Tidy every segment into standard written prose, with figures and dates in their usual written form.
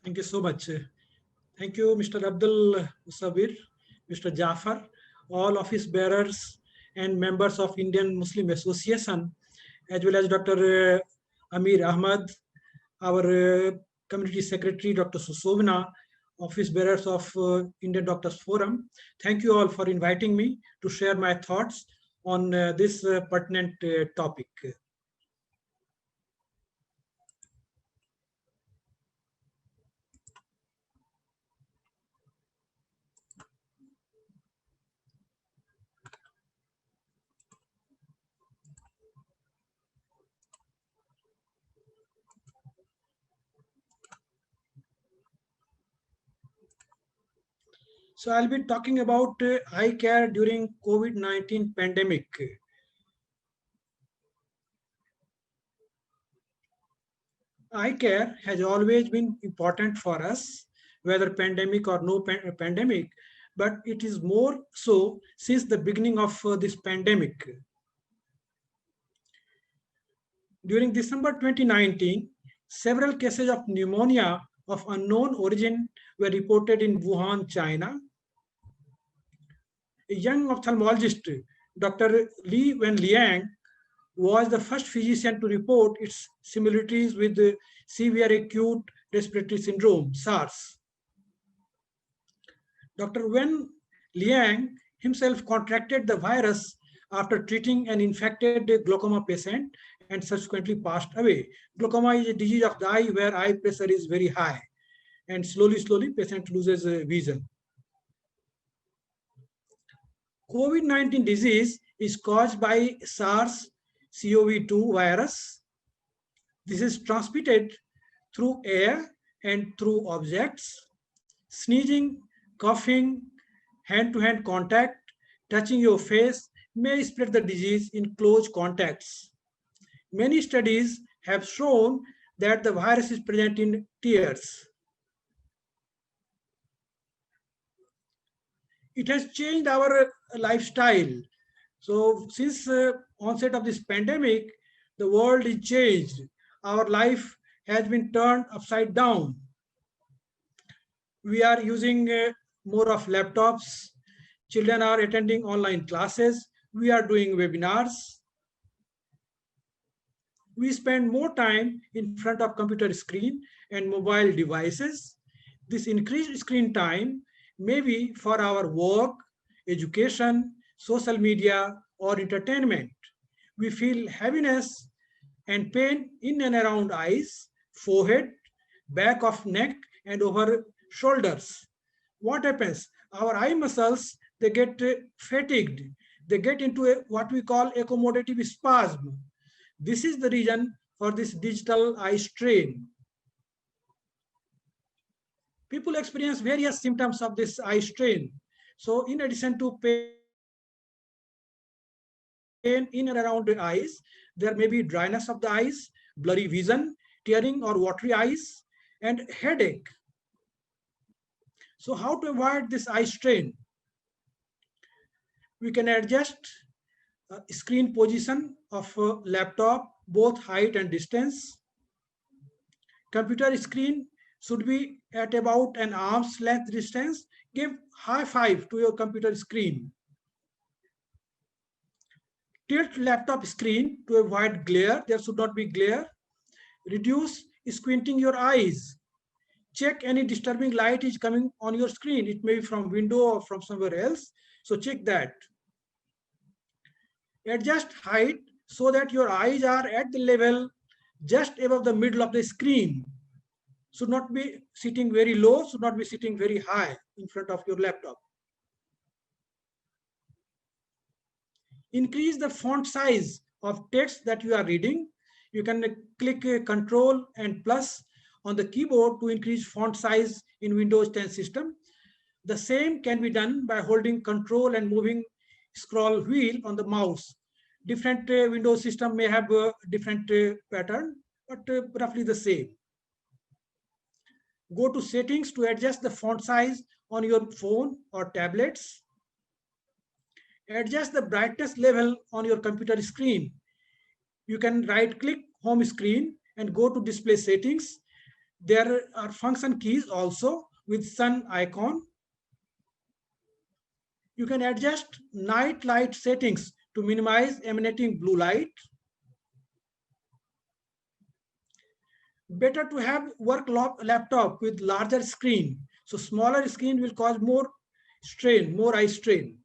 Thank you so much. Thank you, Mr. Abdul Sabir, Mr. Jafar, all office bearers and members of Indian Muslim Association, as well as Dr. Amir Ahmad, our community secretary, Dr. Susovna, office bearers of Indian Doctors Forum. Thank you all for inviting me to share my thoughts on this pertinent topic. So I'll be talking about eye care during COVID-19 pandemic. Eye care has always been important for us, whether pandemic or no pandemic, but it is more so since the beginning of this pandemic. During December 2019, several cases of pneumonia of unknown origin were reported in Wuhan, China. A young ophthalmologist, Dr. Li Wenliang, was the first physician to report its similarities with the severe acute respiratory syndrome, SARS. Dr. Wen Liang himself contracted the virus after treating an infected glaucoma patient and subsequently passed away. Glaucoma is a disease of the eye where eye pressure is very high, and slowly patient loses vision. COVID-19 disease is caused by SARS-CoV-2 virus. This is transmitted through air and through objects. Sneezing, coughing, hand-to-hand contact, touching your face may spread the disease in close contacts. Many studies have shown that the virus is present in tears. It has changed our lifestyle. So since onset of this pandemic, the world is changed. Our life has been turned upside down. We are using more of laptops. Children are attending online classes. We are doing webinars. We spend more time in front of computer screen and mobile devices. This increased screen time may be for our work, education, social media, or entertainment. We feel heaviness and pain in and around eyes, forehead, back of neck, and over shoulders. What happens? Our eye muscles, they get fatigued. They get into what we call accommodative spasm. This is the reason for this digital eye strain. People experience various symptoms of this eye strain. So in addition to pain in and around the eyes, there may be dryness of the eyes, blurry vision, tearing or watery eyes, and headache. So how to avoid this eye strain? We can adjust screen position of laptop, both height and distance. Computer screen should be at about an arm's length distance. Give high five to your computer screen. Tilt laptop screen to avoid glare. There should not be glare. Reduce squinting your eyes. Check any disturbing light is coming on your screen. It may be from window or from somewhere else. So check that. Adjust height so that your eyes are at the level just above the middle of the screen. Should not be sitting very low, should not be sitting very high in front of your laptop. Increase the font size of text that you are reading. You can click Control and plus on the keyboard to increase font size in Windows 10 system. The same can be done by holding Control and moving scroll wheel on the mouse. Different Windows system may have a different pattern, but roughly the same. Go to settings to adjust the font size on your phone or tablets. Adjust the brightness level on your computer screen. You can right click home screen and go to display settings. There are function keys also with sun icon. You can adjust night light settings to minimize emanating blue light. Better to have work laptop with larger screen. So smaller screen will cause more strain, more eye strain.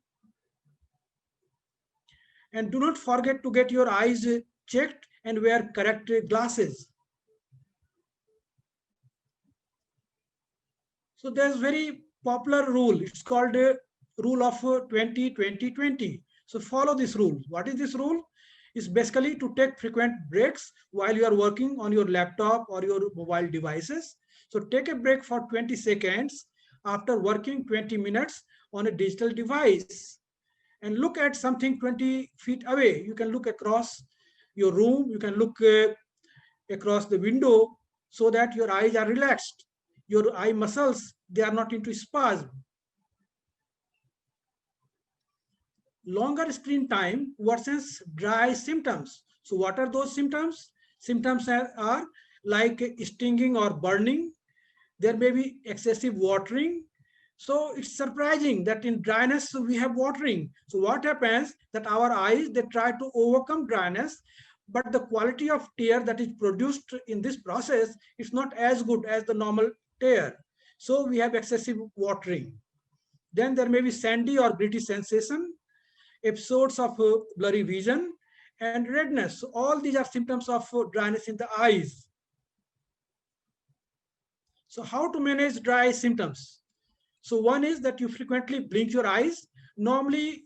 And do not forget to get your eyes checked and wear correct glasses. So there's very popular rule. It's called a rule of 20-20-20. So follow this rule. What is this rule? It's basically to take frequent breaks while you are working on your laptop or your mobile devices. So take a break for 20 seconds after working 20 minutes on a digital device, and look at something 20 feet away. You can look across your room, you can look across the window, so that your eyes are relaxed. Your eye muscles, they are not into spasm. Longer screen time worsens dry symptoms. So what are those symptoms? Symptoms are like stinging or burning. There may be excessive watering. So it's surprising that in dryness we have watering. So what happens that our eyes, they try to overcome dryness, but the quality of tear that is produced in this process is not as good as the normal tear. So we have excessive watering. Then there may be sandy or gritty sensation, episodes of blurry vision, and redness. So all these are symptoms of dryness in the eyes. So how to manage dry symptoms? So one is that you frequently blink your eyes. Normally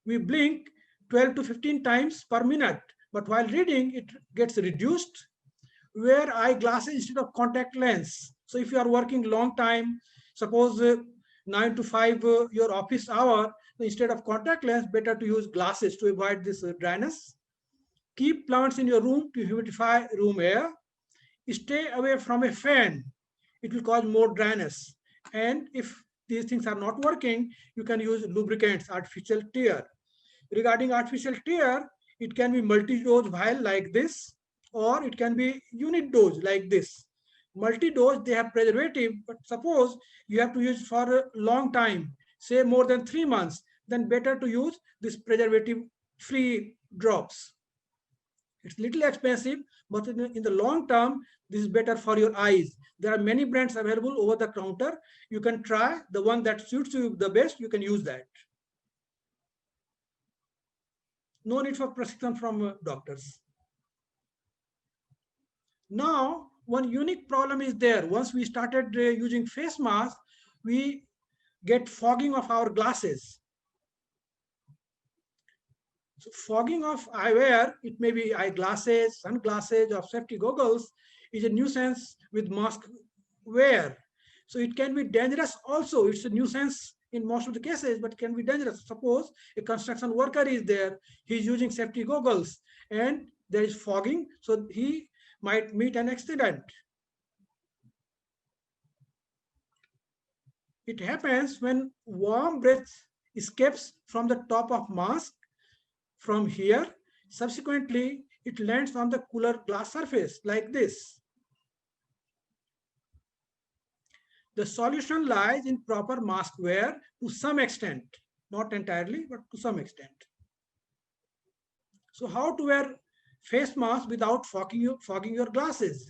we blink 12 to 15 times per minute, but while reading it gets reduced. Wear eyeglasses instead of contact lens. So if you are working long time, suppose 9 to 5 your office hour, instead of contact lens, better to use glasses to avoid this dryness. Keep plants in your room to humidify room air. Stay away from a fan. It will cause more dryness. And if these things are not working, you can use lubricants, artificial tear. Regarding artificial tear, it can be multi-dose vial like this, or it can be unit dose like this. Multi-dose, they have preservative, but suppose you have to use for a long time, say more than 3 months, then better to use this preservative-free drops. It's little expensive, but in the long term, this is better for your eyes. There are many brands available over the counter. You can try the one that suits you the best. You can use that. No need for prescription from doctors. Now, one unique problem is there. Once we started using face mask, we get fogging of our glasses. So fogging of eyewear, it may be eyeglasses, sunglasses, or safety goggles, is a nuisance with mask wear. So it can be dangerous also. It's a nuisance in most of the cases, but can be dangerous. Suppose a construction worker is there, he's using safety goggles, and there is fogging, so he might meet an accident. It happens when warm breath escapes from the top of mask from here. Subsequently, it lands on the cooler glass surface like this. The solution lies in proper mask wear to some extent, not entirely, but to some extent. So how to wear face mask without fogging your glasses?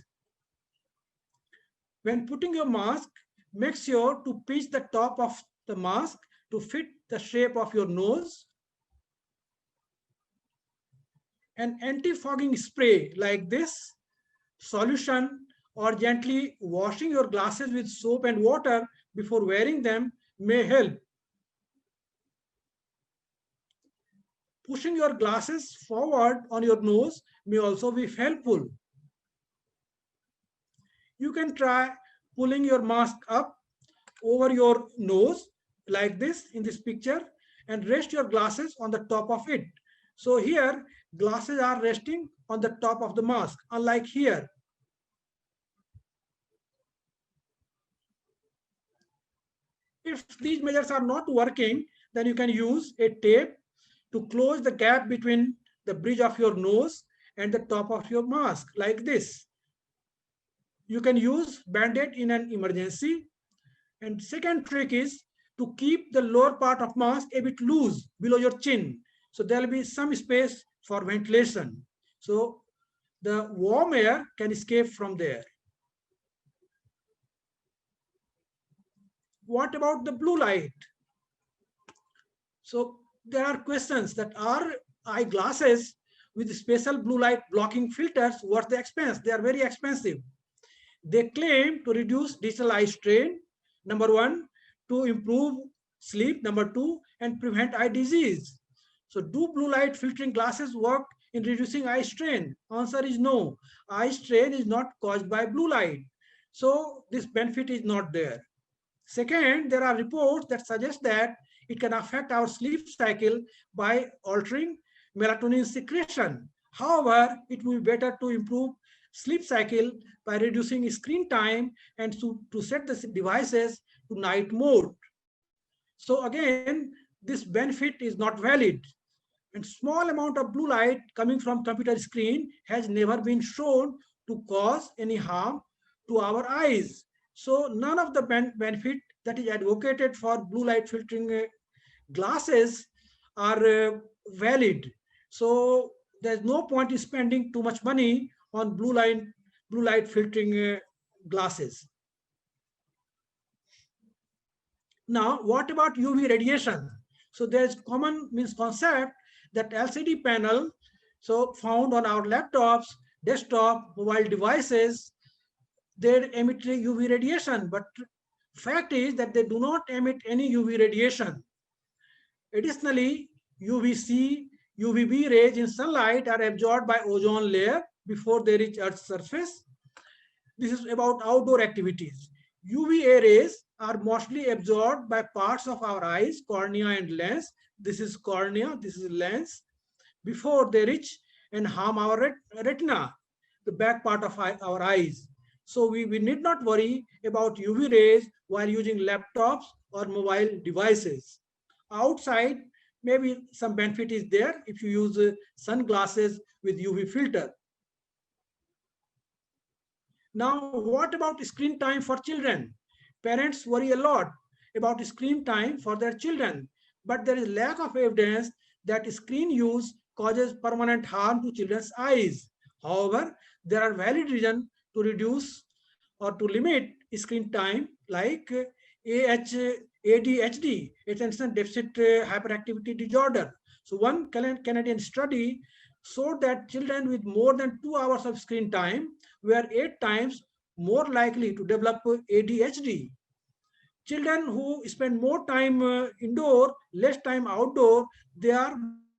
When putting your mask, make sure to pitch the top of the mask to fit the shape of your nose. An anti-fogging spray like this solution, or gently washing your glasses with soap and water before wearing them may help. Pushing your glasses forward on your nose may also be helpful. You can try pulling your mask up over your nose like this in this picture, and rest your glasses on the top of it. So here, glasses are resting on the top of the mask, unlike here. If these measures are not working, then you can use a tape to close the gap between the bridge of your nose and the top of your mask like this. You can use Band-Aid in an emergency. And second trick is to keep the lower part of mask a bit loose below your chin. So there will be some space for ventilation. So the warm air can escape from there. What about the blue light? So there are questions that are eyeglasses with special blue light blocking filters worth the expense? They are very expensive. They claim to reduce digital eye strain, number one, to improve sleep, number two, and prevent eye disease. So do blue light filtering glasses work in reducing eye strain? Answer is no. Eye strain is not caused by blue light. So this benefit is not there. Second, there are reports that suggest that it can affect our sleep cycle by altering melatonin secretion. However, it will be better to improve sleep cycle by reducing screen time and to set the devices to night mode. So again, this benefit is not valid. And small amount of blue light coming from computer screen has never been shown to cause any harm to our eyes. So none of the benefit that is advocated for blue light filtering glasses are valid. So there's no point in spending too much money on blue light filtering glasses. Now, what about UV radiation? So there's common means concept that LCD panel, so found on our laptops, desktop, mobile devices, they emit UV radiation, but fact is that they do not emit any UV radiation. Additionally, UVC, UVB rays in sunlight are absorbed by ozone layer before they reach Earth's surface. This is about outdoor activities. UVA rays are mostly absorbed by parts of our eyes, cornea and lens. This is cornea, this is lens, before they reach and harm our retina, the back part of our eyes. So we need not worry about UV rays while using laptops or mobile devices. Outside, maybe some benefit is there if you use sunglasses with UV filter. Now, what about screen time for children? Parents worry a lot about screen time for their children, but there is lack of evidence that screen use causes permanent harm to children's eyes. However, there are valid reasons to reduce or to limit screen time, like ADHD, attention deficit hyperactivity disorder. So one Canadian study showed that children with more than 2 hours of screen time were 8 times more likely to develop ADHD. Children who spend more time indoor, less time outdoor, they are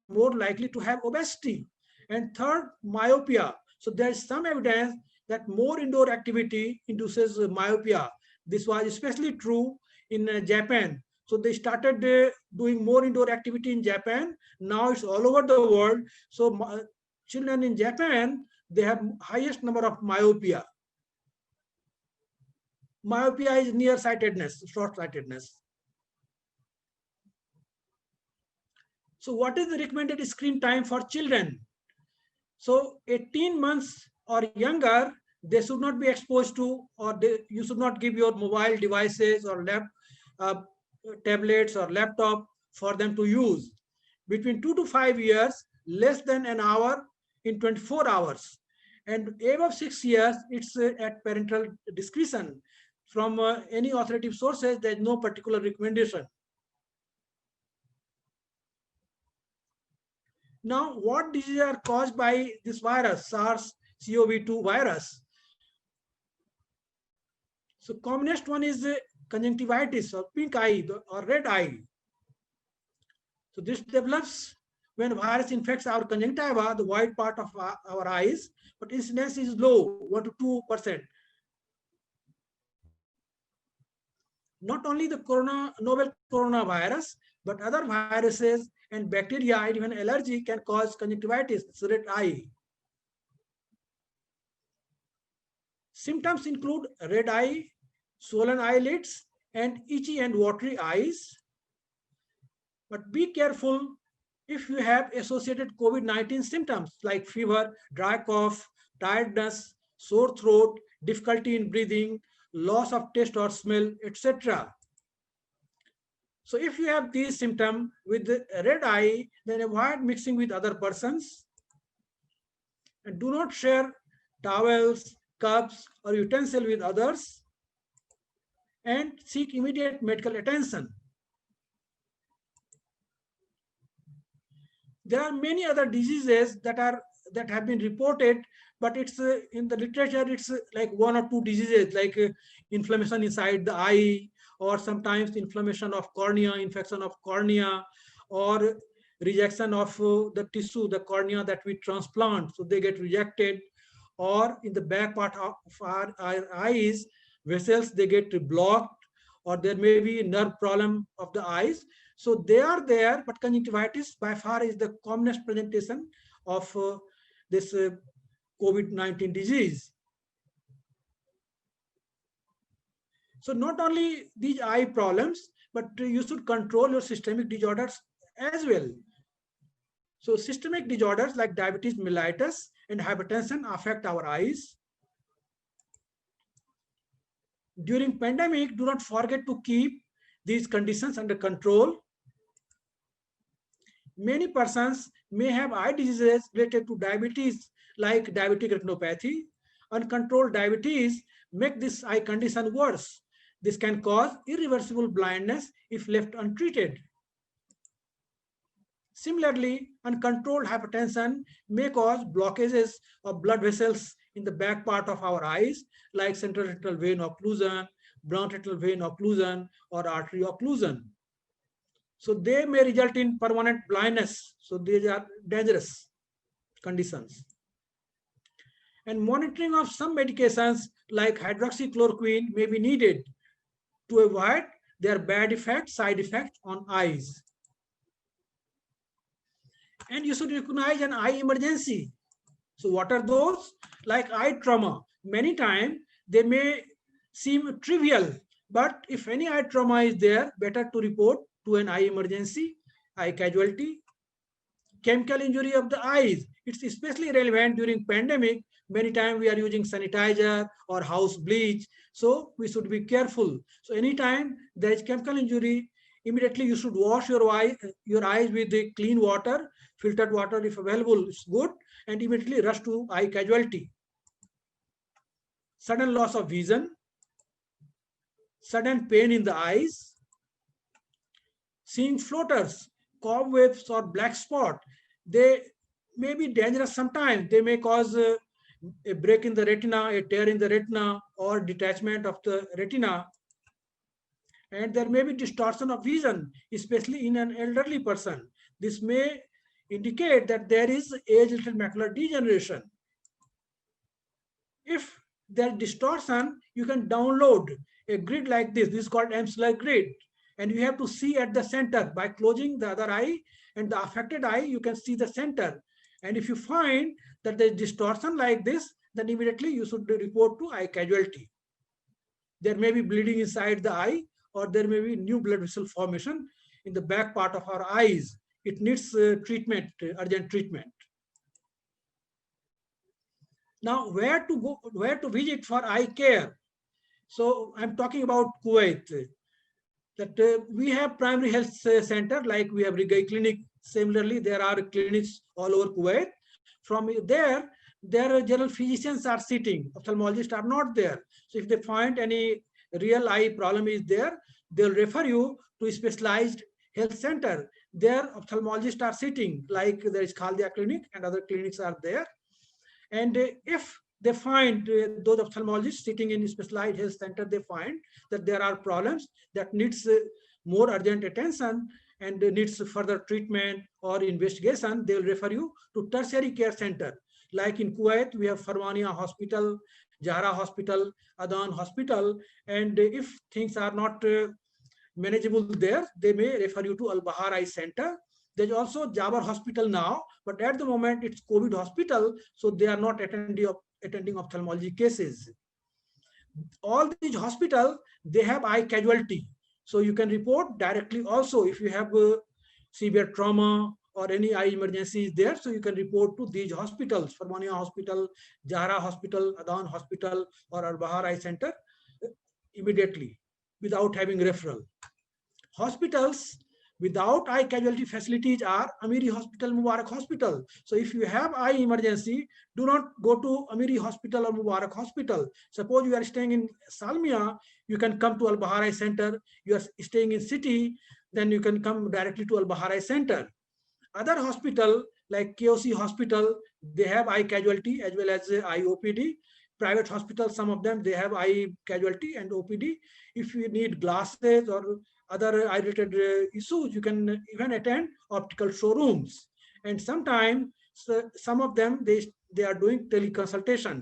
more likely to have obesity. And third, myopia. So there is some evidence that more indoor activity induces myopia. This was especially true in Japan. So they started doing more indoor activity in Japan. Now it's all over the world. So children in Japan, they have highest number of myopia. Myopia is nearsightedness, short-sightedness. So what is the recommended screen time for children? So 18 months or younger, they should not be exposed to, or you should not give your mobile devices or tablets or laptop for them to use. Between 2 to 5 years, less than an hour in 24 hours. And above 6 years, it's at parental discretion. From any authoritative sources, there is no particular recommendation. Now, what diseases are caused by this virus, SARS-CoV-2 virus? So commonest one is conjunctivitis or pink eye or red eye. So this develops when virus infects our conjunctiva, the white part of our eyes, but incidence is low, 1 to 2%. Not only the novel coronavirus, but other viruses and bacteria and even allergy can cause conjunctivitis, red eye. Symptoms include red eye, swollen eyelids, and itchy and watery eyes. But be careful if you have associated COVID-19 symptoms like fever, dry cough, tiredness, sore throat, difficulty in breathing, loss of taste or smell, etc. So if you have these symptoms with the red eye, then avoid mixing with other persons and do not share towels, cups, or utensils with others, and seek immediate medical attention. There are many other diseases that have been reported, but it's in the literature it's like one or two diseases like inflammation inside the eye, or sometimes inflammation of cornea, infection of cornea, or rejection of the tissue, the cornea that we transplant, so they get rejected, or in the back part of our eyes, vessels they get blocked, or there may be nerve problem of the eyes. So they are there, but conjunctivitis by far is the commonest presentation of this COVID-19 disease. So not only these eye problems, but you should control your systemic disorders as well. So systemic disorders like diabetes mellitus and hypertension affect our eyes. During pandemic, do not forget to keep these conditions under control. Many persons may have eye diseases related to diabetes like diabetic retinopathy. Uncontrolled diabetes make this eye condition worse. This can cause irreversible blindness if left untreated. Similarly, uncontrolled hypertension may cause blockages of blood vessels in the back part of our eyes, like central retinal vein occlusion, branchial vein occlusion, or artery occlusion. So they may result in permanent blindness. So these are dangerous conditions. And monitoring of some medications like hydroxychloroquine may be needed to avoid their bad effects, side effects on eyes. And you should recognize an eye emergency. So what are those? Like eye trauma. Many times they may seem trivial, but if any eye trauma is there, better to report to an eye emergency, eye casualty. Chemical injury of the eyes. It's especially relevant during pandemic. Many times we are using sanitizer or house bleach. So we should be careful. So anytime there is chemical injury, immediately you should wash your eyes with the clean water, filtered water if available is good, and immediately rush to eye casualty. Sudden loss of vision, sudden pain in the eyes, seeing floaters, cobwebs or black spot. They may be dangerous sometimes. They may cause a break in the retina, a tear in the retina, or detachment of the retina. And there may be distortion of vision, especially in an elderly person. This may indicate that there is age-related macular degeneration. If there is distortion, you can download a grid like this. This is called Amsler grid. And you have to see at the center by closing the other eye and the affected eye, you can see the center. And if you find that there is distortion like this, then immediately you should report to eye casualty. There may be bleeding inside the eye, or there may be new blood vessel formation in the back part of our eyes. It needs treatment, urgent treatment. Now, where to go, where to visit for eye care? So I'm talking about Kuwait. That we have primary health center, like we have Rigai Clinic. Similarly, there are clinics all over Kuwait. From there, their general physicians are sitting. Ophthalmologists are not there. So if they find any real eye problem is there, they'll refer you to a specialized health center. There, ophthalmologists are sitting, like there is Khaldia Clinic and other clinics are there. And if they find those ophthalmologists sitting in a specialized health center, they find that there are problems that needs more urgent attention and needs further treatment or investigation, they will refer you to tertiary care center. Like in Kuwait, we have Farwania Hospital, Jahra Hospital, Adan Hospital, and if things are not manageable there, they may refer you to Al Bahar Eye Center. There's also Jabar Hospital now, but at the moment it's COVID hospital, so they are not attending ophthalmology cases. All these hospitals, they have eye casualty. So you can report directly also if you have severe trauma or any eye emergency is there, so you can report to these hospitals, Farmania Hospital, Jahra Hospital, Adan Hospital, or Al-Bahar Eye Center immediately without having referral. Hospitals without eye casualty facilities are Amiri Hospital, Mubarak Hospital. So if you have eye emergency, do not go to Amiri Hospital or Mubarak Hospital. Suppose you are staying in Salmia, you can come to Al-Bahar Eye Center. You are staying in city, then you can come directly to Al-Bahar Eye Center. Other hospital like KOC Hospital, they have eye casualty as well as eye OPD. Private hospitals, some of them, they have eye casualty and OPD. If you need glasses or other eye related issues, you can even attend optical showrooms. And sometimes some of them, they are doing teleconsultation.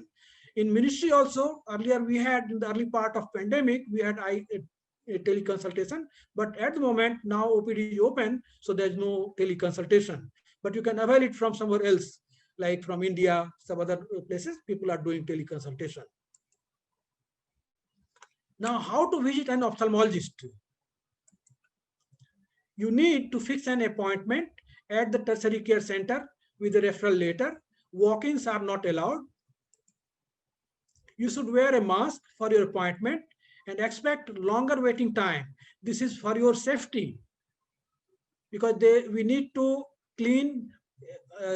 In ministry also, earlier we had, in the early part of pandemic, we had eye teleconsultation, but at the moment now OPD is open, so there's no teleconsultation, but you can avail it from somewhere else, like from India, some other places, people are doing teleconsultation. Now, how to visit an ophthalmologist? You need to fix an appointment at the tertiary care center with a referral letter. Walk-ins are not allowed. You should wear a mask for your appointment and expect longer waiting time. This is for your safety, because we need to clean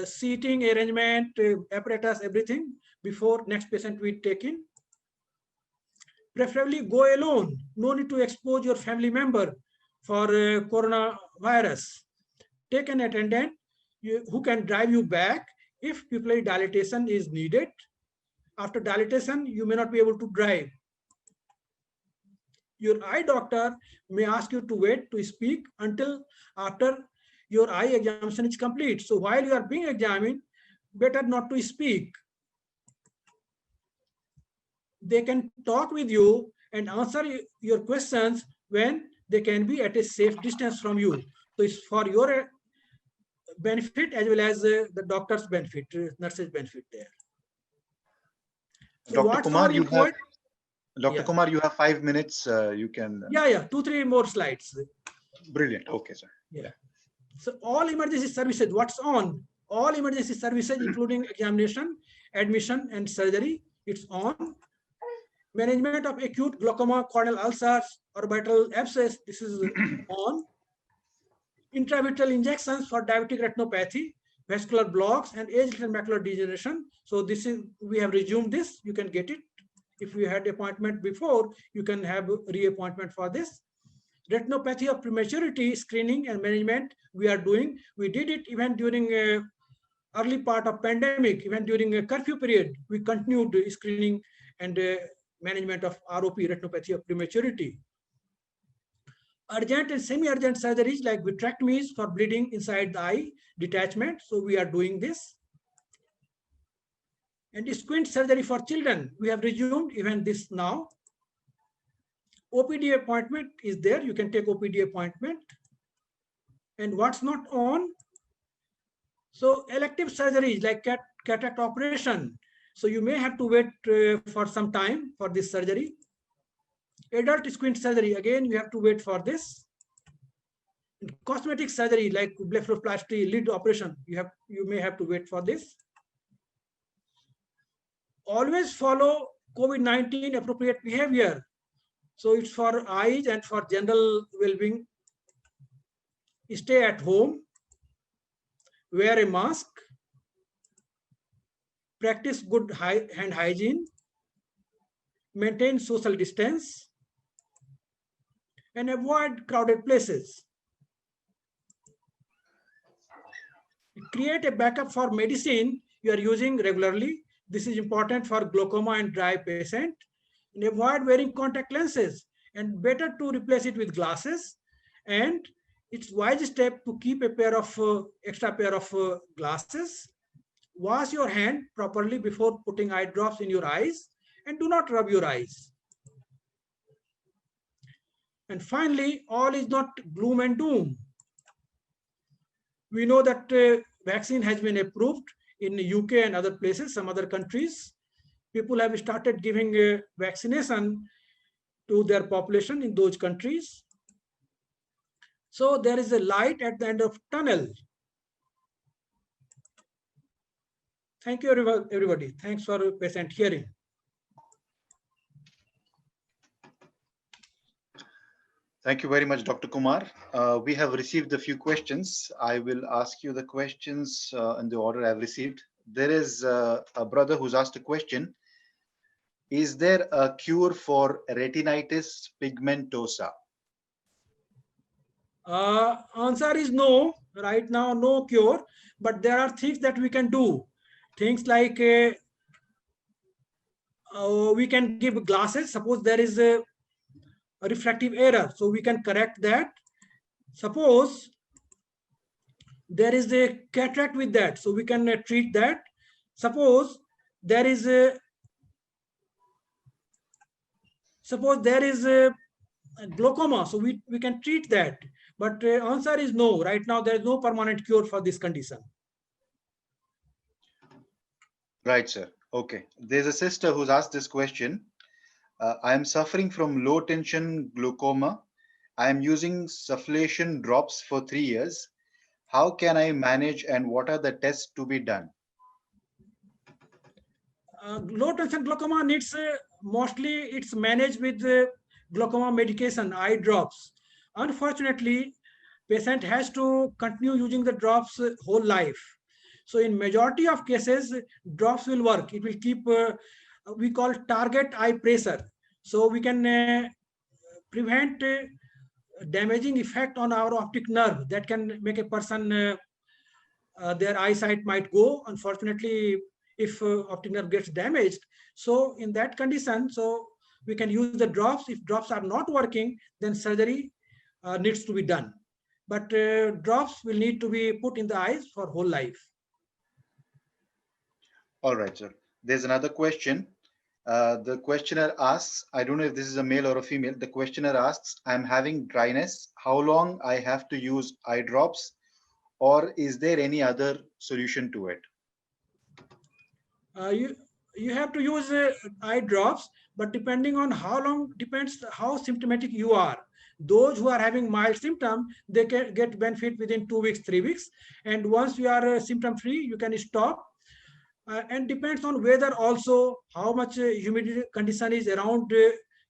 seating arrangement, apparatus, everything before next patient we take in. Preferably go alone. No need to expose your family member for coronavirus. Take an attendant who can drive you back if pupillary dilatation is needed. After dilatation, you may not be able to drive. Your eye doctor may ask you to wait to speak until after your eye examination is complete. So while you are being examined, better not to speak. They can talk with you and answer your questions when they can be at a safe distance from you. So it's for your benefit as well as the doctor's benefit, nurse's benefit there. So Dr. Kumar, Dr. Kumar, you have 5 minutes. You can. Yeah, 2-3 more slides. Brilliant. Okay, sir. Yeah. So all emergency services, what's on? All emergency services, including examination, admission, and surgery, it's on. Management of acute glaucoma, corneal ulcers, orbital abscess, this is on. Intravitreal injections for diabetic retinopathy, vascular blocks, and age-related macular degeneration. So this is, we have resumed this. You can get it. If you had appointment before, you can have reappointment for this. Retinopathy of prematurity screening and management we are doing. We did it even during early part of pandemic, even during a curfew period. We continued screening and management of ROP, retinopathy of prematurity. Urgent and semi-urgent surgeries like vitrectomies for bleeding inside the eye, detachment. So we are doing this. And squint surgery for children, we have resumed even this now. OPD appointment is there. You can take OPD appointment. And what's not on? So elective surgeries like cataract operation. So you may have to wait for some time for this surgery. Adult squint surgery, again, you have to wait for this. Cosmetic surgery like blepharoplasty, lid operation, you may have to wait for this. Always follow COVID-19 appropriate behavior. So it's for eyes and for general well-being. Stay at home, wear a mask, practice good hand hygiene, maintain social distance, and avoid crowded places. Create a backup for medicine you are using regularly. This is important for glaucoma and dry patient. And avoid wearing contact lenses, and better to replace it with glasses. And it's wise step to keep a pair of extra pair of glasses. Wash your hand properly before putting eye drops in your eyes, and do not rub your eyes. And finally, all is not gloom and doom. We know that vaccine has been approved in the UK and other places, some other countries. People have started giving vaccination to their population in those countries. So there is a light at the end of tunnel. Thank you, everybody. Thanks for patient hearing. Thank you very much, Dr. Kumar. We have received a few questions. I will ask you the questions in the order I've received. There is a brother who's asked a question. Is there a cure for retinitis pigmentosa? Answer is no. Right now, no cure. But there are things that we can do. Things like we can give glasses. Suppose there is a refractive error, so we can correct that. Suppose there is a cataract with that, so we can treat that. Suppose there is a glaucoma, so we can treat that. But answer is no. Right now, there is no permanent cure for this condition. Right, sir. Okay. There's a sister who's asked this question. I am suffering from low tension glaucoma. I am using sufflation drops for 3 years. How can I manage and what are the tests to be done? Low tension glaucoma needs mostly it's managed with glaucoma medication, eye drops. Unfortunately, patient has to continue using the drops whole life. So in majority of cases, drops will work. It will keep we call target eye pressure. So we can prevent damaging effect on our optic nerve that can make a person their eyesight might go. Unfortunately, if optic nerve gets damaged, so in that condition, so we can use the drops. If drops are not working, then surgery needs to be done. But drops will need to be put in the eyes for whole life. All right, sir. There's another question. The questioner asks, I don't know if this is a male or a female. The questioner asks, I'm having dryness. How long I have to use eye drops, or is there any other solution to it? You have to use eye drops, but depending on how long, depends how symptomatic you are. Those who are having mild symptom, they can get benefit within 2 weeks, 3 weeks, and once you are symptom free, you can stop. And depends on weather also, how much humidity condition is around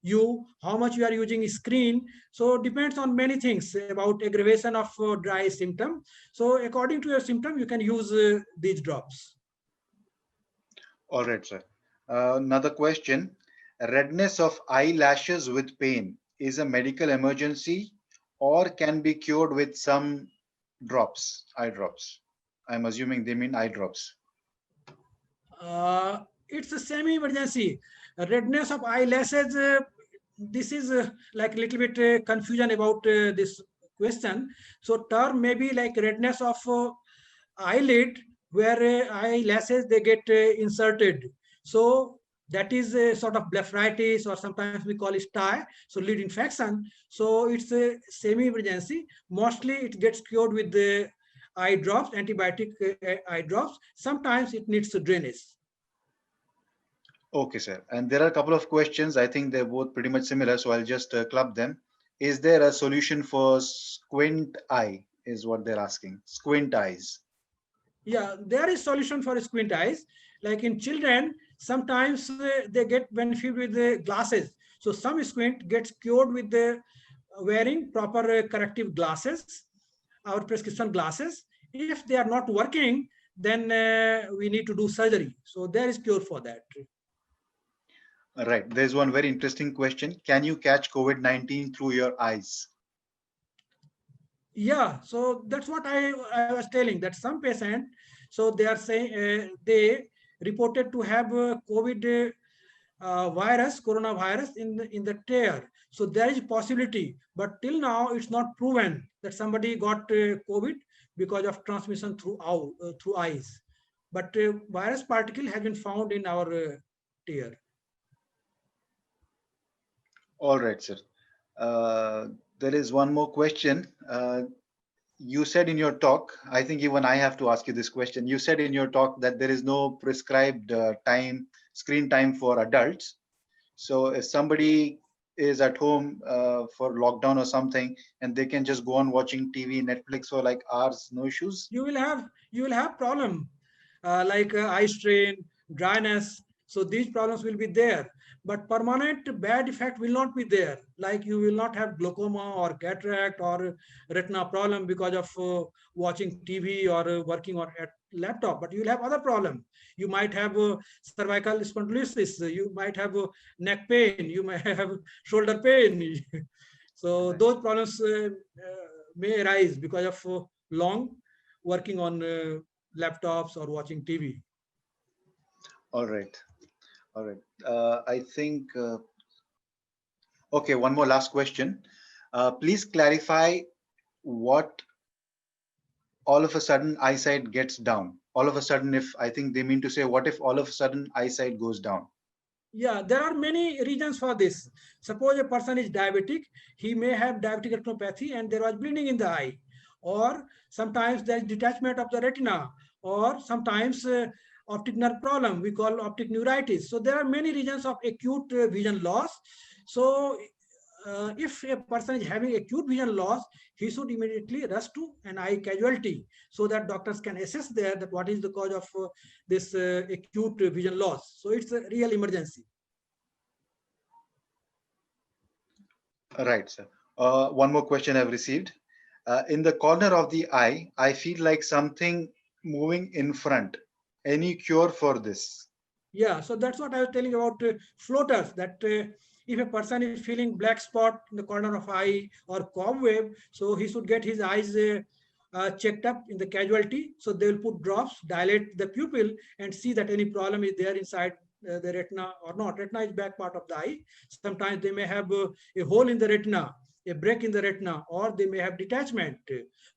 you, how much you are using screen. So depends on many things about aggravation of dry symptom. So according to your symptom, you can use these drops. All right, sir. Another question. Redness of eyelashes with pain is a medical emergency or can be cured with some drops, eye drops. I'm assuming they mean eye drops. It's a semi-emergency. Redness of eyelashes, this is like a little bit confusion about this question. So term may be like redness of eyelid where eyelashes they get inserted. So that is a sort of blepharitis, or sometimes we call it STI, so lid infection. So it's a semi-emergency. Mostly it gets cured with the eye drops, antibiotic eye drops. Sometimes it needs drainage. Okay, sir. And there are a couple of questions. I think they're both pretty much similar, so I'll just club them. Is there a solution for squint eye? Is what they're asking. Squint eyes. Yeah, there is solution for squint eyes. Like in children, sometimes they get benefit with the glasses. So some squint gets cured with the wearing proper corrective glasses, our prescription glasses. If they are not working, then we need to do surgery. So there is cure for that. Right. There's one very interesting question. Can you catch COVID-19 through your eyes? Yeah, so that's what I was telling, that some patient, so they are saying they reported to have COVID virus, coronavirus in the tear. So there is possibility, but till now it's not proven that somebody got COVID because of transmission through eyes. But virus particle has been found in our tear. All right, sir. There is one more question. You said in your talk, I think even I have to ask you this question. You said in your talk that there is no prescribed screen time for adults. So if somebody is at home for lockdown or something, and they can just go on watching TV, Netflix for like hours, no issues. You will have problem. like eye strain, dryness. So these problems will be there, but permanent bad effect will not be there. Like you will not have glaucoma or cataract or retina problem because of watching TV or working on at laptop, but you will have other problem. You might have cervical spondylosis, you might have neck pain, you may have shoulder pain. So Right. those problems may arise because of long working on laptops or watching TV. All right. All right. I think, okay, one more last question. Please clarify what all of a sudden eyesight gets down. All of a sudden, if I think they mean to say, what if all of a sudden eyesight goes down? Yeah, there are many reasons for this. Suppose a person is diabetic, he may have diabetic retinopathy and there was bleeding in the eye. Or sometimes there is detachment of the retina, or sometimes optic nerve problem, we call optic neuritis. So there are many reasons of acute vision loss. So if a person is having acute vision loss, he should immediately rush to an eye casualty so that doctors can assess there that what is the cause of this acute vision loss. So it's a real emergency. Right, sir. One more question I've received. In the corner of the eye, I feel like something moving in front. Any cure for this? Yeah, so that's what I was telling about floaters. That if a person is feeling black spot in the corner of eye or cobweb, so he should get his eyes checked up in the casualty. So they will put drops, dilate the pupil, and see that any problem is there inside the retina or not. Retina is back part of the eye. Sometimes they may have a hole in the retina, a break in the retina, or they may have detachment.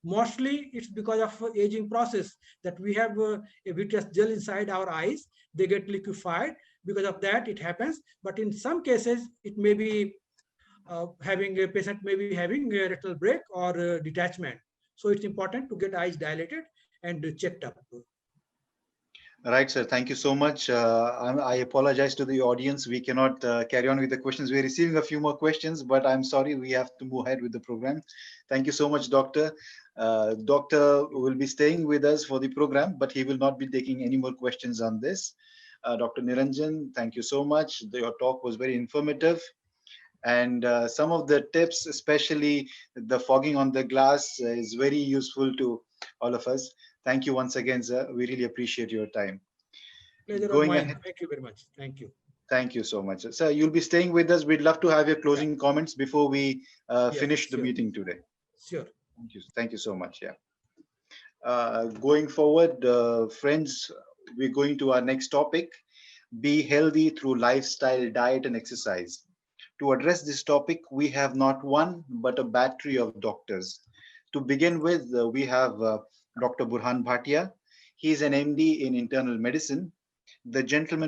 Mostly, it's because of aging process that we have a vitreous gel inside our eyes. They get liquefied. Because of that it happens, but in some cases it may be having a patient may be having a retinal break or detachment. So it's important to get eyes dilated and checked up. Right, sir. Thank you so much. I apologize to the audience. We cannot carry on with the questions. We're receiving a few more questions, but I'm sorry, we have to move ahead with the program. Thank you so much, Doctor. Doctor will be staying with us for the program, but he will not be taking any more questions on this. Dr. Niranjan, thank you so much. Your talk was very informative. And some of the tips, especially the fogging on the glass, is very useful to all of us. Thank you once again, sir. We really appreciate your time. Pleasure of Going mine. ahead, Thank you very much. Thank you. thank you so much. Sir, you'll be staying with us. We'd love to have your Yeah. closing comments before we Yes, finish the sure. meeting today. Sure. Thank you. Thank you so much. Yeah. Going forward, friends, we're going to our next topic: be healthy through lifestyle, diet, and exercise. To address this topic, we have not one but a battery of doctors. To begin with, we have Dr. Burhan Bhatia. He is an MD in internal medicine. The gentleman